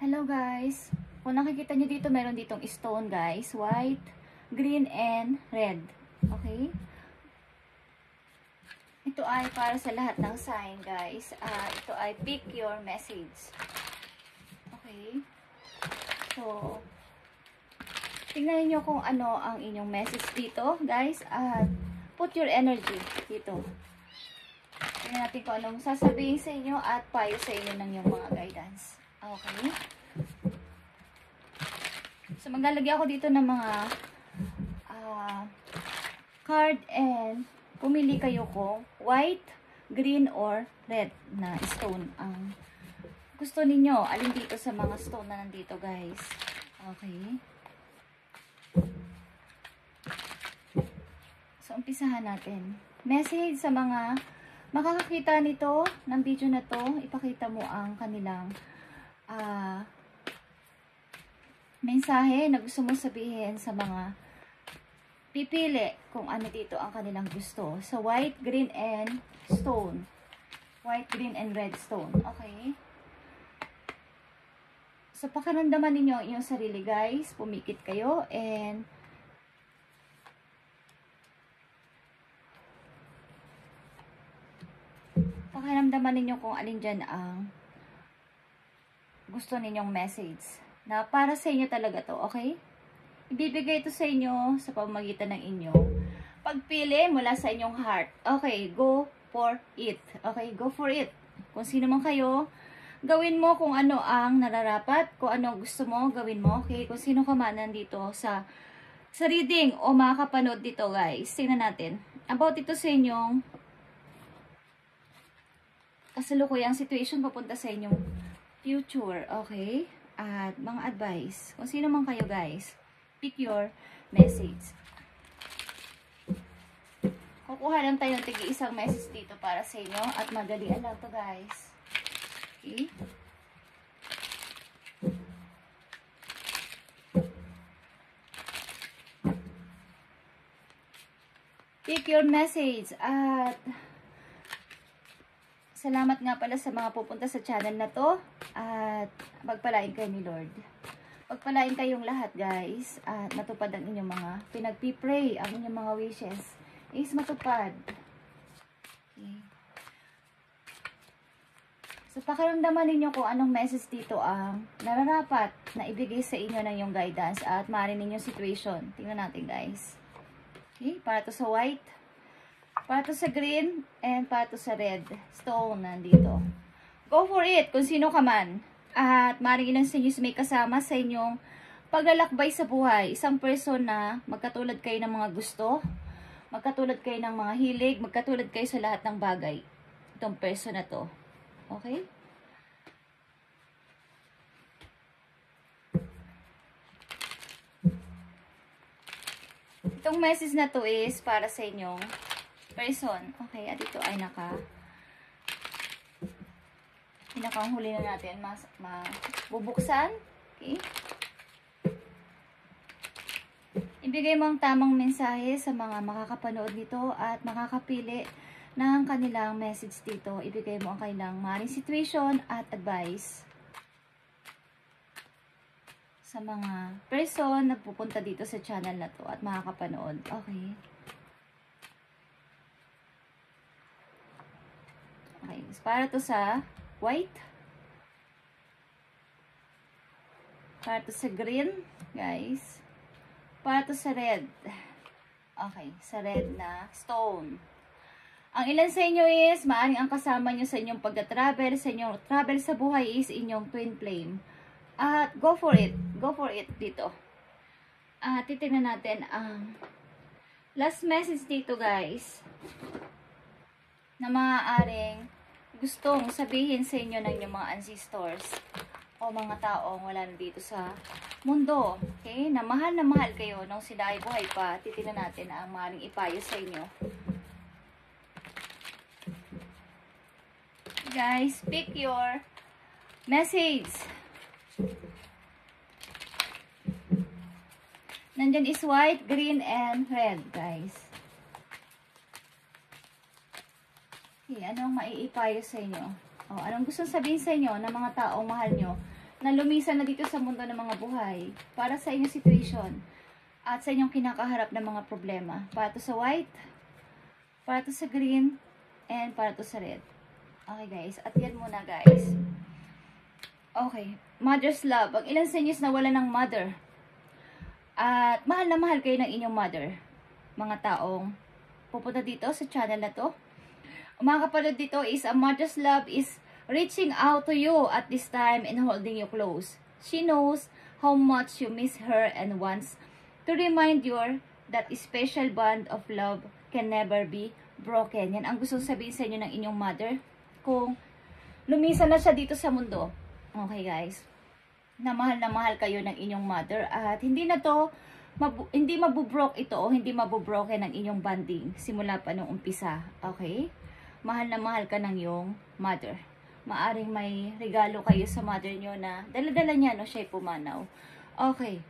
Hello guys! Kung nakikita nyo dito, meron ditong stone guys. White, green, and red. Okay? Ito ay para sa lahat ng sign guys. Ito ay pick your message. Okay? So, tingnan nyo kung ano ang inyong message dito guys. At put your energy dito. Tingnan natin kung anong sasabihin sa inyo at payo sa inyo ng yung mga guidance. Okay. So, maglalagay ako dito ng mga card and pumili kayo kung white, green, or red na stone ang gusto ninyo. Alin dito sa mga stone na nandito, guys. Okay. So, umpisahan natin. Message sa mga makakakita nito ng video na to. Ipakita mo ang kanilang mensahe na gusto mo sabihin sa mga pipili kung ano dito ang kanilang gusto. So, white, green, and stone. White, green, and red stone. Okay? So, pakiramdaman ninyo ang inyong sarili, guys. Pumikit kayo and pakiramdaman ninyo kung alin dyan ang gusto ninyong message na para sa inyo talaga to, okay? Ibibigay ito sa inyo sa pamamagitan ng inyong pagpili mula sa inyong heart. Okay, go for it. Okay, go for it. Kung sino man kayo, gawin mo kung ano ang nararapat, kung ano gusto mo, gawin mo. Okay, kung sino ka man nandito sa reading o makakapanood dito, guys. Tingnan natin. About ito sa inyong kasalukuyang situation papunta sa inyong future, okay? At mga advice. Kung sino man kayo, guys, pick your message. Kukuha lang tayo ng tig-isang message dito para sa inyo. At madalian lang to, guys. Okay? Pick your message. At salamat nga pala sa mga pupunta sa channel na to. At pagpalain kayo ni Lord. Pagpalain kayong lahat, guys. At matupad ang inyong mga pinagpipray. Ang inyong mga wishes is matupad. Okay. So, pakiramdaman ninyo kung anong message dito ang nararapat na ibigay sa inyo ng yung guidance at maaari ninyong situation. Tingnan natin, guys. Okay. Para to sa white. Para to sa green. And para to sa red stone nandito. Go for it kung sino ka man. At maaaring ilan sa inyo may kasama sa inyong paglalakbay sa buhay. Isang person na magkatulad kayo ng mga gusto, magkatulad kayo ng mga hilig, magkatulad kayo sa lahat ng bagay. Itong person na to. Okay? Itong message na to is para sa inyong person. Okay, at ito ay pinakahuli na natin bubuksan. Okay. Ibigay mo ang tamang mensahe sa mga makakapanood nito at makakapili ng kanilang message dito. Ibigay mo ang kanilang maaaring situation at advice sa mga person na pupunta dito sa channel na to at makakapanood. Okay. Okay. Para to sa white. Para to sa green, guys. Para to sa red. Okay, sa red na stone. Ang ilan sa inyo is, maaaring ang kasama nyo sa inyong pagka-travel, sa inyong travel sa buhay is inyong twin flame. At go for it. Go for it dito. At titignan natin ang last message dito, guys. Na maaaring gustong sabihin sa inyo ng inyong mga ancestors o mga taong wala na dito sa mundo. Okay? Na mahal kayo nung sila ay buhay pa. Titignan natin ang maaaring ipayo sa inyo. Guys, pick your message. Nandyan is white, green, and red, guys. Okay, anong maiipayo sa inyo? O, anong gusto sabihin sa inyo ng mga taong mahal nyo na lumisan na dito sa mundo ng mga buhay para sa inyong situation at sa inyong kinakaharap na mga problema. Para to sa white, para to sa green, and para to sa red. Okay guys, at yan muna guys. Okay, mother's love. Ang ilan sa inyo is nawala ng mother. At mahal na mahal kayo ng inyong mother. Mga taong pupunta dito sa channel na to. Mga kapatid, dito is a mother's love is reaching out to you at this time and holding you close. She knows how much you miss her and wants to remind you that a special bond of love can never be broken. Yan ang gusto sabihin sa inyo ng inyong mother. Kung lumisan na siya dito sa mundo. Okay guys. Na mahal kayo ng inyong mother. At hindi na to, hindi mabubroke ito o hindi mabubroken ang inyong bonding. Simula pa nung umpisa. Okay? Mahal na mahal ka ng iyong mother. Maaring may regalo kayo sa mother nyo na dala-dala niya, no? Siya'y pumanaw. Okay.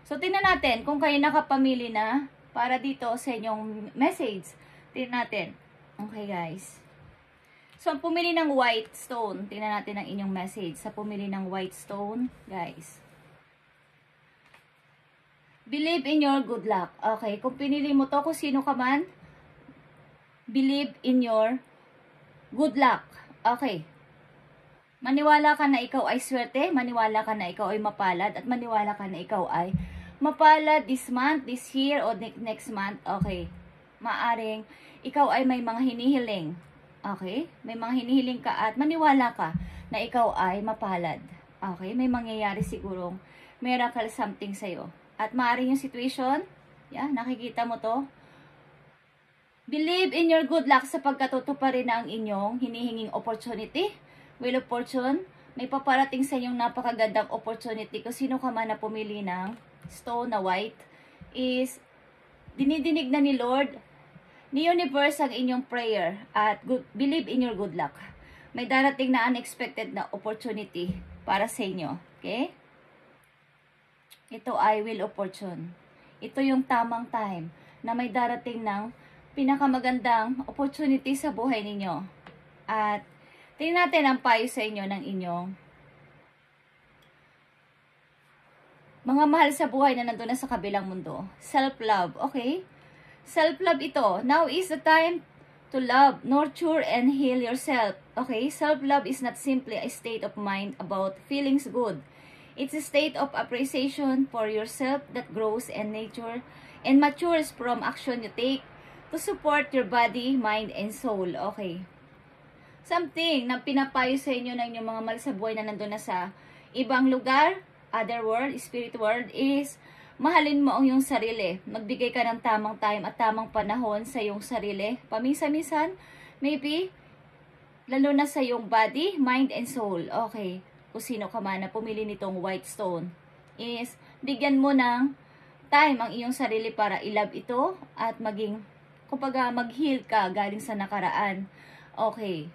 So, tingnan natin kung kayo nakapamili na para dito sa inyong message. Tingnan natin. Okay, guys. So, ang pumili ng white stone. Tingnan natin ang inyong message. Sa pumili ng white stone, guys. Believe in your good luck. Okay. Kung pinili mo to, kung sino ka man, believe in your good luck. Okay. Maniwala ka na ikaw ay swerte, maniwala ka na ikaw ay mapalad, at maniwala ka na ikaw ay mapalad this month, this year, o next month. Okay. Maaring ikaw ay may mga hinihiling. Okay? May mga hinihiling ka at maniwala ka na ikaw ay mapalad. Okay? May mangyayari sigurong miracle something sa'yo. At maaring yung situation, nakikita mo to. Believe in your good luck sapagkat tutuparin na ang inyong hinihinging opportunity. Wheel of Fortune, may paparating sa inyong napakagandang opportunity. Kung sino ka man na pumili ng stone na white, is dinidinig na ni Lord, ni Universe ang inyong prayer at believe in your good luck. May darating na unexpected na opportunity para sa inyo. Okay? Ito ay Wheel of Fortune. Ito yung tamang time na may darating ng pinakamagandang opportunity sa buhay ninyo. At tingnan natin ang payo sa inyo ng inyong mga mahal sa buhay na nandun na sa kabilang mundo. Self-love, okay? Self-love ito. Now is the time to love, nurture, and heal yourself. Okay? Self-love is not simply a state of mind about feelings good. It's a state of appreciation for yourself that grows and nature and matures from action you take to support your body, mind, and soul. Okay? Something na pinapayo sa inyo ng inyong mga mahal sa buhay na nandun na sa ibang lugar, other world, spirit world, is mahalin mo ang iyong sarili. Magbigay ka ng tamang time at tamang panahon sa iyong sarili. Paminsan-minsan, maybe, lalo na sa iyong body, mind, and soul. Okay, kung sino ka man na pumili nitong white stone, is bigyan mo ng time ang iyong sarili para i-love ito at maging, kumbaga, mag-heal ka galing sa nakaraan. Okay.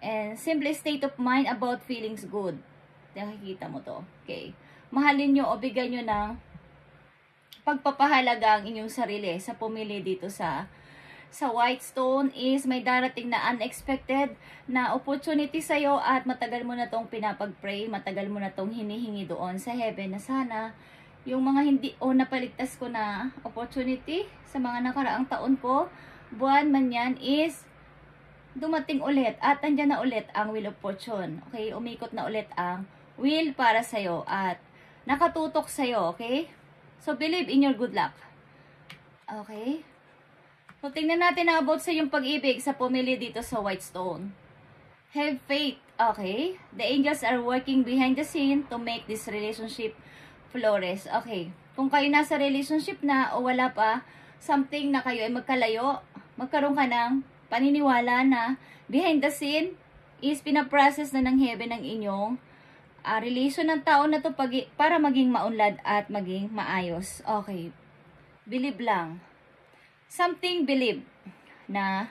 And simple state of mind about feelings good. Nakikita mo to. Okay. Mahalin nyo o bigyan nyo ng pagpapahalaga ang inyong sarili sa pumili dito sa white stone is may darating na unexpected na opportunity sa'yo at matagal mo na tong pinapag-pray, matagal mo na tong hinihingi doon sa heaven na sana yung mga hindi o napaligtas ko na opportunity sa mga nakaraang taon ko, buwan man yan, is dumating ulit at andyan na ulit ang Wheel of Fortune. Okay, umikot na ulit ang wheel para sa'yo at nakatutok sa'yo, okay? So, believe in your good luck. Okay? So, tingnan natin na about sa yung pag-ibig sa pumili dito sa white stone. Have faith, okay? The angels are working behind the scene to make this relationship flourish. Okay, kung kayo nasa relationship na o wala pa, something na kayo ay magkalayo, magkaroon ka ng paniniwala na behind the scene is pinaprocess na ng heaven ng inyong relation ng tao na to para maging maunlad at maging maayos. Okay. Believe lang. Something believe na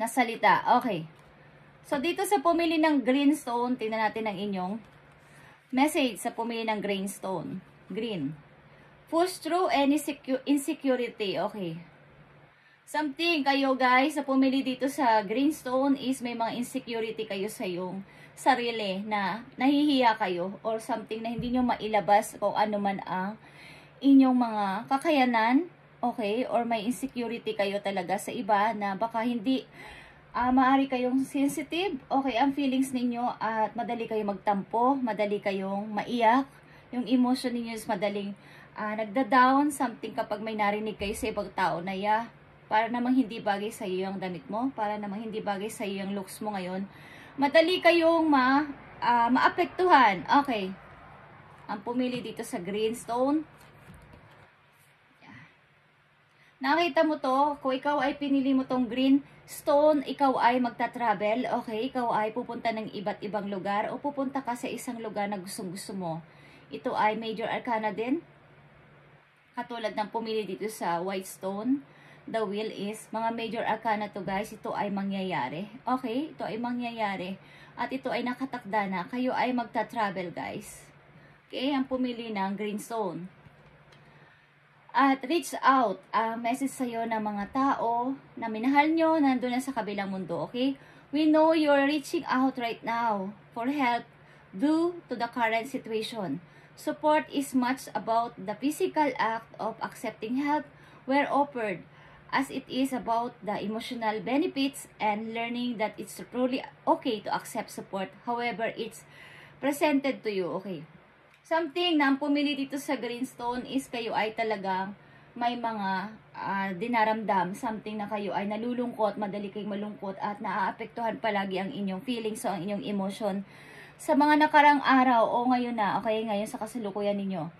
salita. Okay. So, dito sa pumili ng green stone, tingnan natin ang inyong message sa pumili ng green stone. Green. Push through any insecurity. Okay. Something kayo guys, sa pumili dito sa green stone is may mga insecurity kayo sa iyong sarili na nahihiya kayo or something na hindi nyo mailabas kung ano man ang inyong mga kakayanan, okay? Or may insecurity kayo talaga sa iba na baka hindi maaari kayong sensitive, okay, ang feelings ninyo at madali kayong magtampo, madali kayong maiyak, yung emotion ninyo is madaling nagda-down, something kapag may narinig kayo sa ibang tao na para namang hindi bagay sa iyo yung damit mo, para namang hindi bagay sa iyo yung looks mo ngayon, madali kayong maapektuhan. Okay. Ang pumili dito sa green stone. Nakita mo to, kung ikaw ay pinili mo tong green stone, ikaw ay magta-travel, okay? Ikaw ay pupunta ng iba't ibang lugar o pupunta ka sa isang lugar na gustong-gusto mo. Ito ay major arcana din. Katulad ng pumili dito sa white stone, the wheel is, mga major arcana to guys, ito ay mangyayari. Okay? Ito ay mangyayari. At ito ay nakatakda na, kayo ay magta-travel guys. Okay? Ang pumili ng green stone. At reach out, message sa'yo ng mga tao na minahal nyo, nandun na sa kabilang mundo, okay? We know you're reaching out right now for help due to the current situation. Support is much about the physical act of accepting help where offered, as it is about the emotional benefits and learning that it's truly okay to accept support, however it's presented to you, okay? Something na ang pumili dito sa greenstone is kayo ay talagang may mga dinaramdam. Something na kayo ay nalulungkot, madali kayong malungkot at naaapektuhan palagi ang inyong feelings o ang inyong emotion sa mga nakarang araw o ngayon na, okay, ngayon sa kasalukuyan ninyo.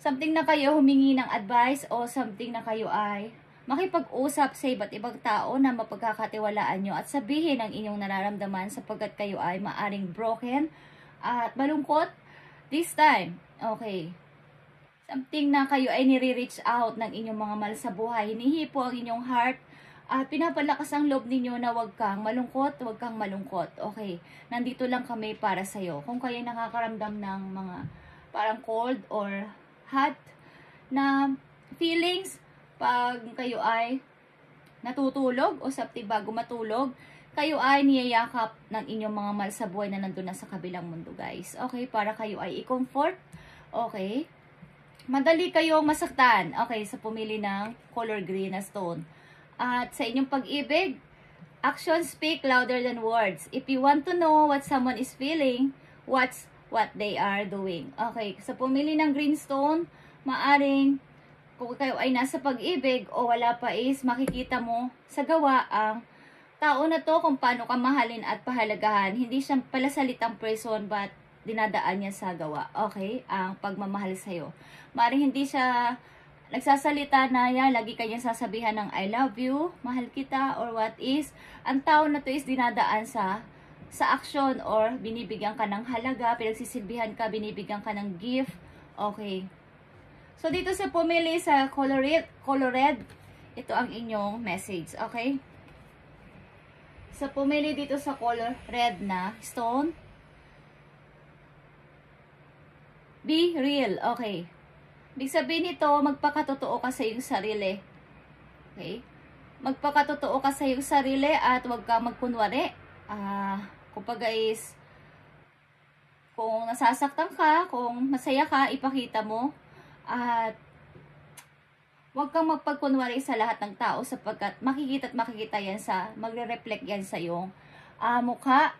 Something na kayo humingi ng advice o something na kayo ay makipag-usap sa iba't ibang tao na mapagkakatiwalaan nyo at sabihin ang inyong nararamdaman sapagkat kayo ay maaring broken at malungkot. This time, okay, something na kayo ay nire-reach out ng inyong mga mahal sa buhay, hinihipo ang inyong heart, at pinapalakas ang loob ninyo na huwag kang malungkot, okay, nandito lang kami para sa'yo. Kung kayo nakakaramdam ng mga parang cold or hot na feelings, pag kayo ay natutulog o something bago matulog, kayo ay niyayakap ng inyong mga mahal sa buhay na nandun na sa kabilang mundo, guys. Okay, para kayo ay i-comfort. Okay. Madali kayong masaktan. Okay, sa pumili ng color green na stone. At sa inyong pag-ibig, actions speak louder than words. If you want to know what someone is feeling, watch what they are doing. Okay, sa pumili ng green stone, maaring kung kayo ay nasa pag-ibig o wala pa is makikita mo sa gawa ang tao na to kung paano ka mahalin at pahalagahan. Hindi siya pala salitang person but dinadaan niya sa gawa. Okay? Ang pagmamahal sa'yo. Maring hindi siya nagsasalita na lagi kanyang sasabihan ng I love you, mahal kita, or what is. Ang tao na to is dinadaan sa action or binibigyan ka ng halaga, pinagsisilbihan ka, binibigyan ka ng gift. Okay. So dito sa pumili sa color red, ito ang inyong message. Okay? Sa pumili dito sa color red na stone, be real. Okay. Ibig sabihin nito, magpakatotoo ka sa iyong sarili. Okay? Magpakatotoo ka sa iyong sarili at huwag kang magkunwari. Kumbaga is, kung nasasaktan ka, kung masaya ka, ipakita mo. At huwag kang magpagkunwari sa lahat ng tao sapagkat makikita at makikita yan magre-reflect yan sa iyong mukha.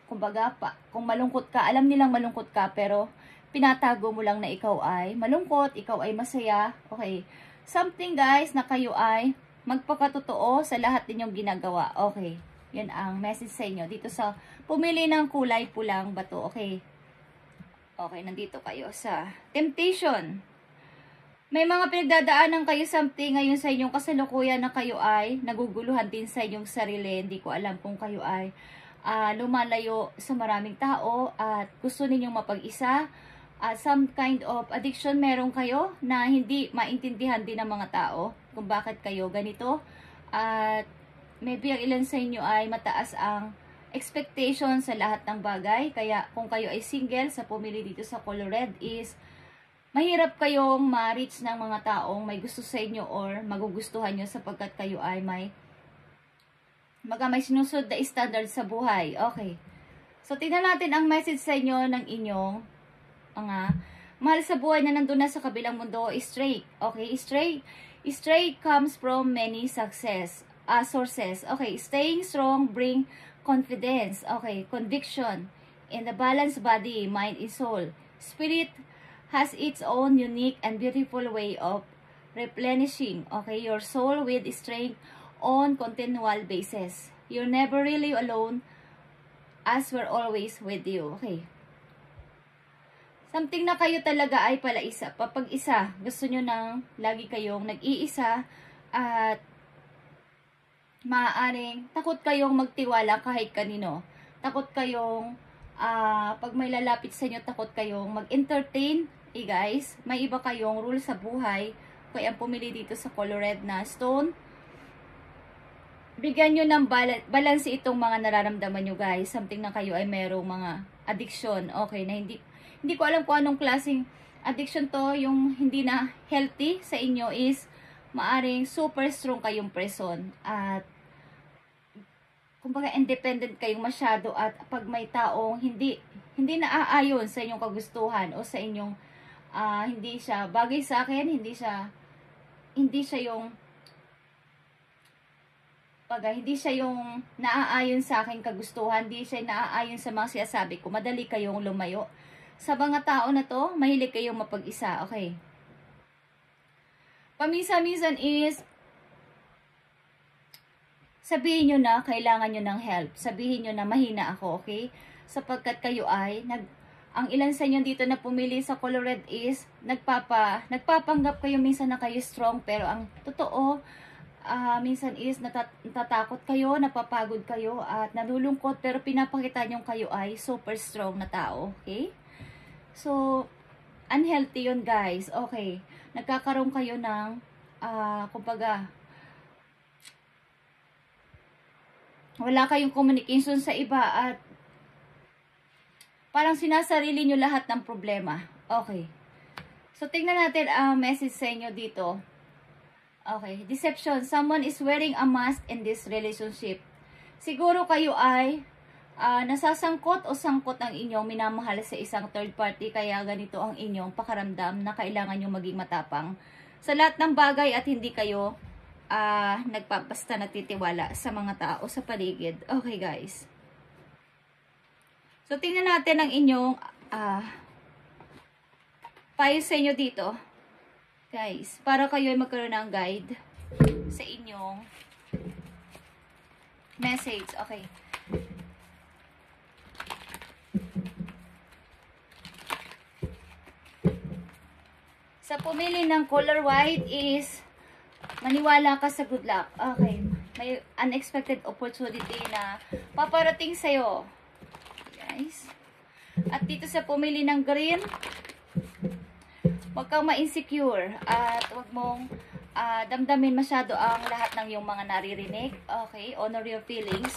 Kumbaga, kung malungkot ka, alam nilang malungkot ka, pero pinatago mo lang na ikaw ay malungkot, ikaw ay masaya. Okay. Something guys na kayo ay magpakatotoo sa lahat ninyong ginagawa. Okay. Yan ang message sa inyo. Dito sa pumili ng kulay pulang bato. Okay. Okay, nandito kayo sa temptation. May mga pinagdadaanan kayo something ngayon sa inyong kasalukuyan na kayo ay naguguluhan din sa inyong sarili. Hindi ko alam kung kayo ay lumalayo sa maraming tao at gusto ninyong mapag-isa. Some kind of addiction meron kayo na hindi maintindihan din ng mga tao kung bakit kayo ganito. At maybe ang ilan sa inyo ay mataas ang expectation sa lahat ng bagay. Kaya kung kayo ay single, sa pumili dito sa color red is mahirap kayong ma-reach ng mga taong may gusto sa inyo or magugustuhan nyo sapagkat kayo ay may sinusunod na standard sa buhay. Okay. So, tingnan natin ang message sa inyo ng inyong mga mahal sa buhay na nandun na sa kabilang mundo. Straight. Okay, straight. Straight comes from many sources. Okay, staying strong bring confidence. Okay, conviction in the balanced body, mind, and soul. Spirit has its own unique and beautiful way of replenishing, okay, your soul with strength on continual basis. You're never really alone, as we're always with you. Okay. Something na kayo talaga ay palaisa. Kapag isa, gusto nyo nang lagi kayong nag-iisa at maaaring takot kayong magtiwala kahit kanino. Takot kayong pag may lalapit sa inyo, takot kayong mag-entertain. Guys, may iba kayong rule sa buhay. Kaya ang pumili dito sa color red na stone. Bigyan nyo ng balance itong mga nararamdaman nyo, guys. Something na kayo ay merong mga addiction. Okay, na hindi ko alam kung anong klaseng addiction to. Yung hindi na healthy sa inyo is maaring super strong kayong person. At kumbaga independent kayong masyado. At pag may taong hindi naaayon sa inyong kagustuhan o sa inyong hindi siya bagay sa akin, hindi siya yung naaayon sa aking kagustuhan, hindi siya naaayon sa mga sinasabi ko, madali kayong lumayo. Sa mga tao na to, mahilig kayong mapag-isa, okay? Paminsan-minsan is, sabihin nyo na, kailangan nyo ng help. Sabihin nyo na, mahina ako, okay? Sapagkat kayo ay, ang ilan sa inyo dito na pumili sa color red is, nagpapanggap kayo minsan na kayo strong, pero ang totoo, minsan is natatakot kayo, napapagod kayo, at nalulungkot, pero pinapakita nyo kayo ay super strong na tao, okay? So, unhealthy yun, guys, okay? Nagkakaroon kayo ng, kumbaga, wala kayong communication sa iba, at parang sinasarili nyo lahat ng problema. Okay. So, tingnan natin ang message sa inyo dito. Okay. Deception. Someone is wearing a mask in this relationship. Siguro kayo ay nasasangkot o sangkot ang inyong minamahal sa isang third party. Kaya ganito ang inyong pakaramdam na kailangan nyo maging matapang sa lahat ng bagay at hindi kayo nagpapasta natitiwala sa mga tao sa paligid. Okay, guys. So, tingnan natin ang inyong payo sa inyo dito. Guys, para kayo ay magkaroon ng guide sa inyong message. Okay. Sa pumili ng color white is maniwala ka sa good luck. Okay. May unexpected opportunity na paparating sa'yo. Guys. At dito sa pumili ng green, huwag kang ma-insecure at huwag mong damdamin masyado ang lahat ng iyong mga naririnig. Okay, honor your feelings.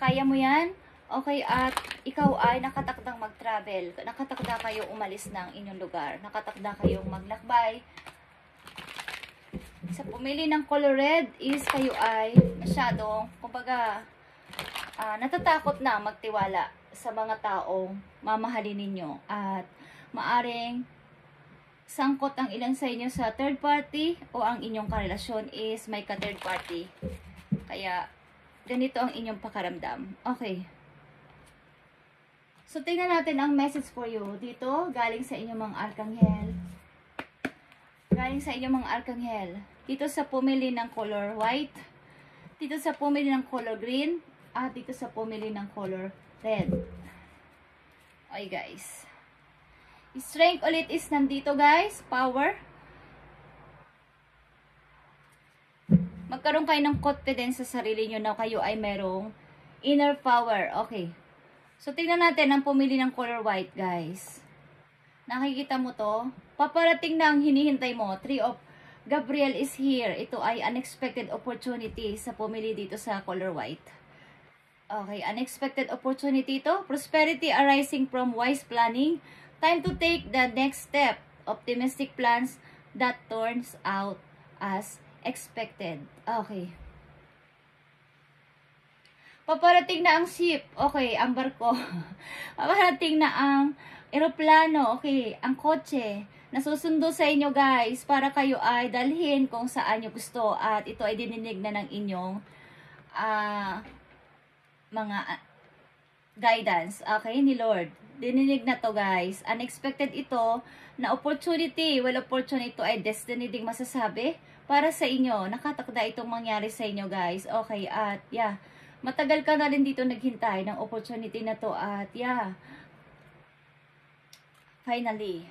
Kaya mo yan. Okay, at ikaw ay nakatakdang mag-travel. Nakatakda kayo umalis ng inyong lugar. Nakatakda kayong maglakbay. Sa pumili ng color red is kayo ay masyadong, kumbaga, natatakot na magtiwala sa mga taong mamahalin ninyo. At maaring sangkot ang ilan sa inyo sa third party o ang inyong karelasyon is may ka-third party. Kaya, ganito ang inyong pakaramdam. Okay. So, tingnan natin ang message for you. Dito, galing sa inyong mga arkanghel. Galing sa inyong mga arkanghel. Dito sa pumili ng color white. Dito sa pumili ng color green. At dito sa pumili ng color red. Okay, guys. Strength ulit is nandito, guys. Power. Magkaroon kayo ng confidence sa sarili nyo na kayo ay merong inner power. Okay. So, tingnan natin ang pumili ng color white, guys. Nakikita mo to? Paparating na ang hinihintay mo. Three of Gabriel is here. Ito ay unexpected opportunity sa pumili dito sa color white. Okay, unexpected opportunity to. Prosperity arising from wise planning. Time to take the next step. Optimistic plans that turns out as expected. Okay. Paparating na ang ship. Okay, ang barko. Paparating na ang eroplano. Okay, ang kotse. Nasusundo sa inyo guys para kayo ay dalhin kung saan nyo gusto. At ito ay dininig na ng inyong mga guidance. Okay, ni Lord. Dininig na to guys. Unexpected ito na opportunity. Well, opportunity ito ay destiny ding masasabi para sa inyo. Nakatakda itong mangyari sa inyo guys. Okay, at yeah. Matagal ka na rin dito naghintay ng opportunity na to at yeah. Finally,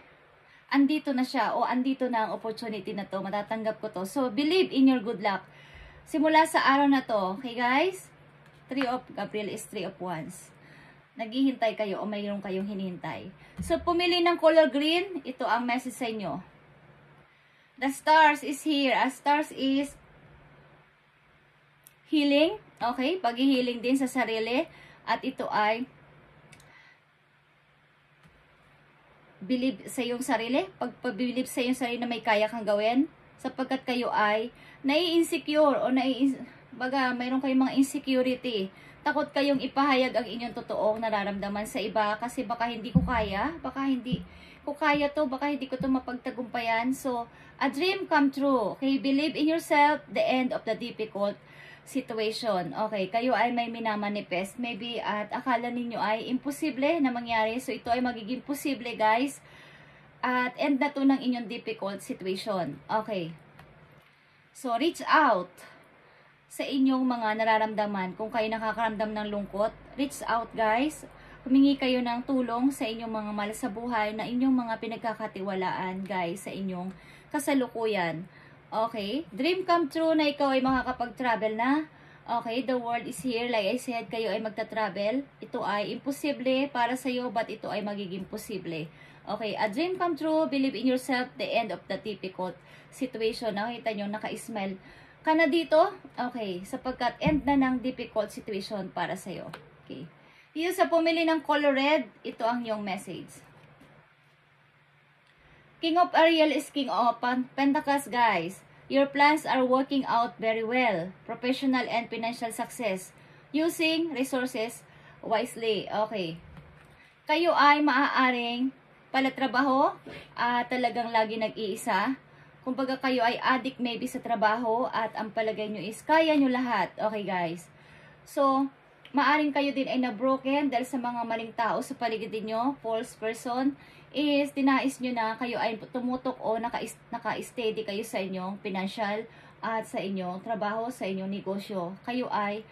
andito na siya o andito na ang opportunity na to. Matatanggap ko to. So, believe in your good luck. Simula sa araw na to, okay guys? Gabriel is 3 of Wands. Naghihintay kayo o mayroon kayong hinihintay. So, pumili ng color green. Ito ang message sa inyo. The stars is here. As stars is healing. Okay, pag-healing din sa sarili. At ito ay believe sa iyong sarili. Pag-believe sa iyong sarili na may kaya kang gawin. Sapagkat kayo ay nai-insecure o baga, mayroon kayong mga insecurity. Takot kayong ipahayag ang inyong totoong nararamdaman sa iba. Kasi baka hindi ko kaya. Baka hindi ko kaya to. Baka hindi ko to mapagtagumpayan. So, a dream come true. Okay, believe in yourself. The end of the difficult situation. Okay, kayo ay may minamanifest maybe at akala ninyo ay imposible na mangyari. So, ito ay magiging posible guys. At end na to ng inyong difficult situation. Okay. So, reach out sa inyong mga nararamdaman. Kung kayo nakakaramdam ng lungkot, reach out guys. Humingi kayo ng tulong sa inyong mga mahal sa buhay na inyong mga pinagkakatiwalaan guys sa inyong kasalukuyan. Okay, dream come true na ikaw ay makakapag-travel na. Okay, the world is here. Like I said, kayo ay magta-travel. Ito ay imposible para sa iyo, but ito ay magiging posible. Okay, a dream come true. Believe in yourself. The end of the difficult situation. Nakita nyo, naka-smile ka na dito. Okay, sapagkat end na ng difficult situation para sa iyo. Okay, dito sa pumili ng color red, ito ang iyong message. King of Ariel is King of Pentacles, guys. Your plans are working out very well. Professional and financial success. Using resources wisely. Okay. Kayo ay maaaring palatrabaho. Talagang lagi nag-iisa. Kumbaga kayo ay addict maybe sa trabaho. At ang palagay nyo is kaya nyo lahat. Okay, guys. So, maaring kayo din ay na-broken dahil sa mga maling tao sa paligid nyo. False person. Is tinais nyo na kayo ay tumutok o naka-steady kayo sa inyong financial at sa inyong trabaho, sa inyong negosyo. Kayo ay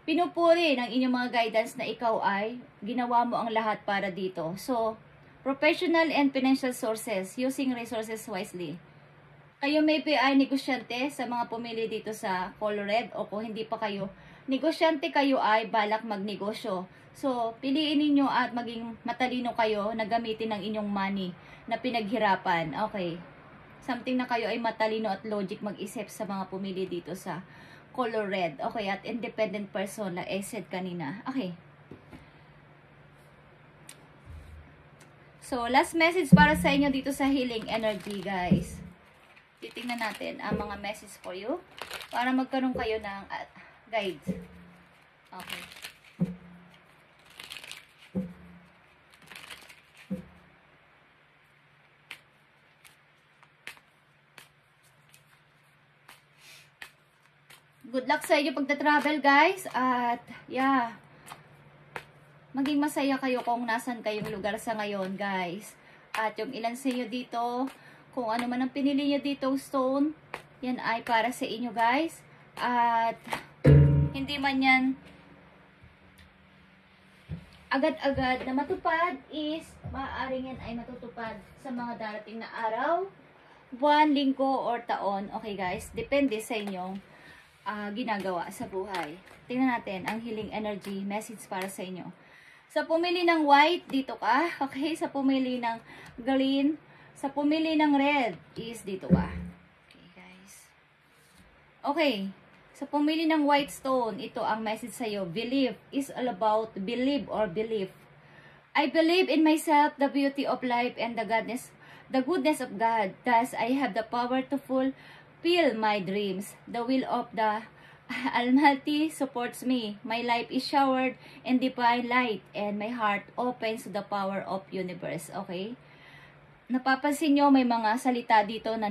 pinupuri ng inyong mga guidance na ikaw ay ginawa mo ang lahat para dito. So, professional and financial sources, using resources wisely. Kayo maybe ay negosyante sa mga pumili dito sa color red o kung hindi pa kayo negosyante, kayo ay balak magnegosyo. So, piliin ninyo at maging matalino kayo na gamitin ng inyong money na pinaghirapan. Okay. Something na kayo ay matalino at logic mag-isip sa mga pumili dito sa color red. Okay. At independent person na I said kanina. Okay. So, last message para sa inyo dito sa healing energy, guys. Titingnan natin ang mga message for you para magkaroon kayo ng guides. Okay. Good luck sa inyo pagta-travel, guys. At, yeah. Maging masaya kayo kung nasan kayong lugar sa ngayon, guys. At yung ilan sa inyo dito, kung ano man ang pinili nyo dito, stone, yan ay para sa inyo, guys. At, hindi man yan agad-agad na matupad is, maaaring yan ay matutupad sa mga darating na araw, buwan, linggo, or taon. Okay, guys. Depende sa inyong ginagawa sa buhay. Tingnan natin ang healing energy message para sa inyo. Sa pumili ng white, dito ka. Okay, sa pumili ng green, sa pumili ng red is dito ka. Okay, guys. Okay, sa pumili ng white stone, ito ang message sa iyo. Believe is all about believe or belief. I believe in myself, the beauty of life, and the goodness of God. Thus, I have the power to fulfill my dreams. The will of the Almighty supports me. My life is showered in divine light and my heart opens to the power of universe. Okay? Napapansin nyo may mga salita dito na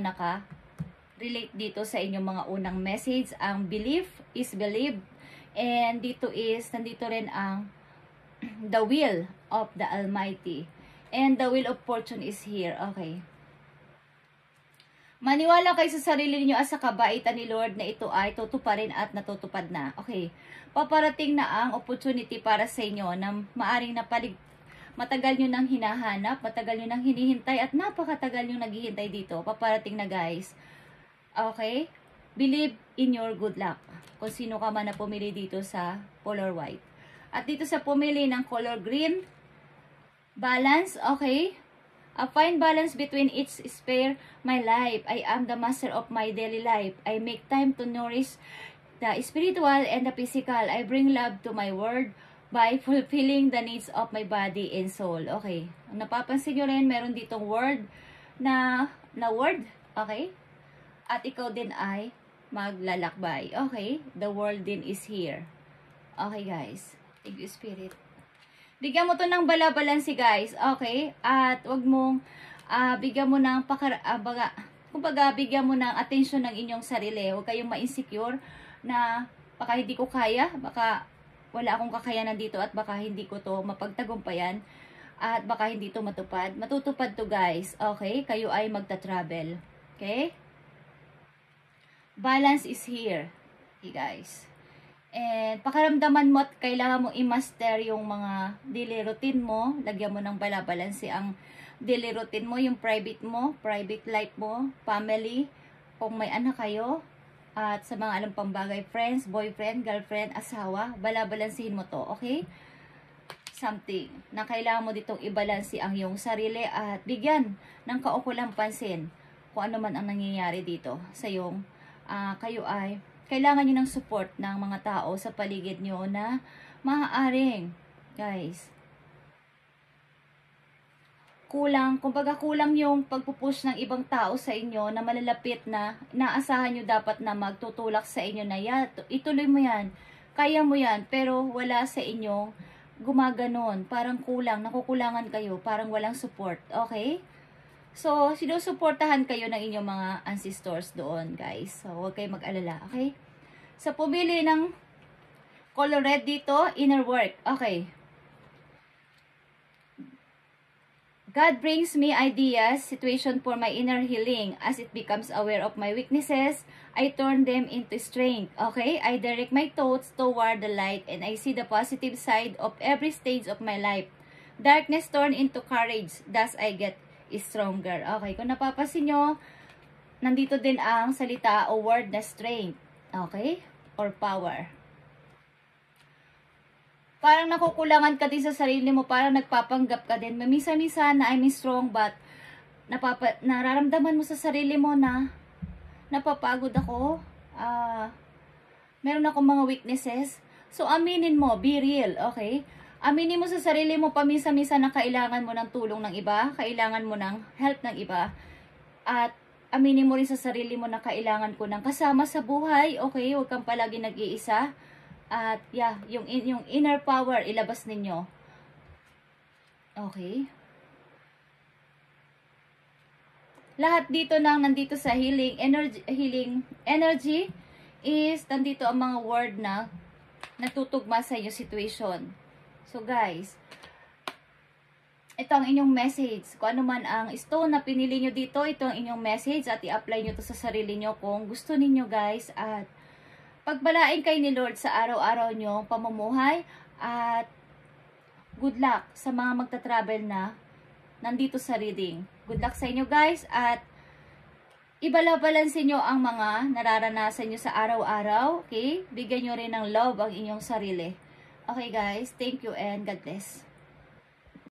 relate dito sa inyong mga unang message. Ang belief is believed. And nandito rin ang the will of the Almighty. And the wheel of fortune is here. Okay. Maniwala kayo sa sarili niyo at sa kabaitan ni Lord na ito ay tutuparin at natutupad na. Okay. Paparating na ang opportunity para sa inyo na maaring matagal nyo nang hinahanap, matagal nyo nang hinihintay at napakatagal nyo naghihintay dito. Paparating na guys. Okay. Believe in your good luck. Kung sino ka man na pumili dito sa color white. At dito sa pumili ng color green, balance, okay? A fine balance between each sphere my life. I am the master of my daily life. I make time to nourish the spiritual and the physical. I bring love to my world by fulfilling the needs of my body and soul. Okay. Napapansin nyo rin, meron ditong word na word. Okay? At ikaw din ay maglalakbay. Okay? The world din is here. Okay guys. Thank you, Spirit. Bigyan mo to ng balabalansi, guys. Okay? At wag mong bigyan mo ng kumbaga, bigyan mo ng attention ng inyong sarili. Huwag kayong ma-insecure na baka hindi ko kaya, baka wala akong kakayanan dito at baka hindi ko to mapagtagumpayan at baka hindi to matupad. Matutupad to, guys. Okay? Kayo ay magta-travel. Okay? Balance is here. Okay, guys. And pakaramdaman mo at kailangan mong i-master yung mga daily routine mo. Lagyan mo ng balabalansi ang daily routine mo, yung private mo, private life mo, family, kung may anak kayo, at sa mga alam pang bagay, friends, boyfriend, girlfriend, asawa, balabalansihin mo to, okay? Something na kailangan mo ditong i-balansi ang iyong sarili at bigyan ng kaukulang pansin kung ano man ang nangyayari dito sa iyong kayo ay kailangan nyo ng support ng mga tao sa paligid nyo na maaaring, guys, kumbaga kulang yung pagpupush ng ibang tao sa inyo na malalapit na naasahan nyo dapat na magtutulak sa inyo na ituloy mo yan, kaya mo yan, pero wala sa inyo gumaganon, parang nakukulangan kayo, parang walang support, okay? So, sinusuportahan kayo ng inyong mga ancestors doon, guys. So, huwag kayong mag-alala, okay? Sa pumili ng color red dito, inner work. Okay. God brings me ideas, situation for my inner healing. As it becomes aware of my weaknesses, I turn them into strength. Okay? I direct my thoughts toward the light and I see the positive side of every stage of my life. Darkness turn into courage. Thus, I get stronger. Okay, kung napapansin nyo, nandito din ang salita o word na strength. Okay? Or power. Parang nakukulangan ka din sa sarili mo, parang nagpapanggap ka din. Mamisa-misa na I'm strong but nararamdaman mo sa sarili mo na napapagod ako. Meron akong mga weaknesses. So, aminin mo, be real, okay? Aminin mo sa sarili mo pamisa-misa na kailangan mo ng tulong ng iba, kailangan mo ng help ng iba, at aminin mo rin sa sarili mo na kailangan ko ng kasama sa buhay, okay? Huwag kang palagi nag-iisa. At yeah, yung inner power, ilabas ninyo. Okay? Lahat dito nandito sa healing energy is nandito ang mga word na natutugma sa iyo situation. So guys, ito ang inyong message. Kung ano man ang stone na pinili nyo dito, ito ang inyong message at i-apply nyo to sa sarili nyo kung gusto ninyo, guys. At pagbalain kayo ni Lord sa araw-araw nyo pamumuhay at good luck sa mga magta-travel na nandito sa reading. Good luck sa inyo, guys, at ibalabalansin nyo ang mga nararanasan nyo sa araw-araw, okay? Bigyan nyo rin ng love ang inyong sarili. Okay, guys, thank you and God bless.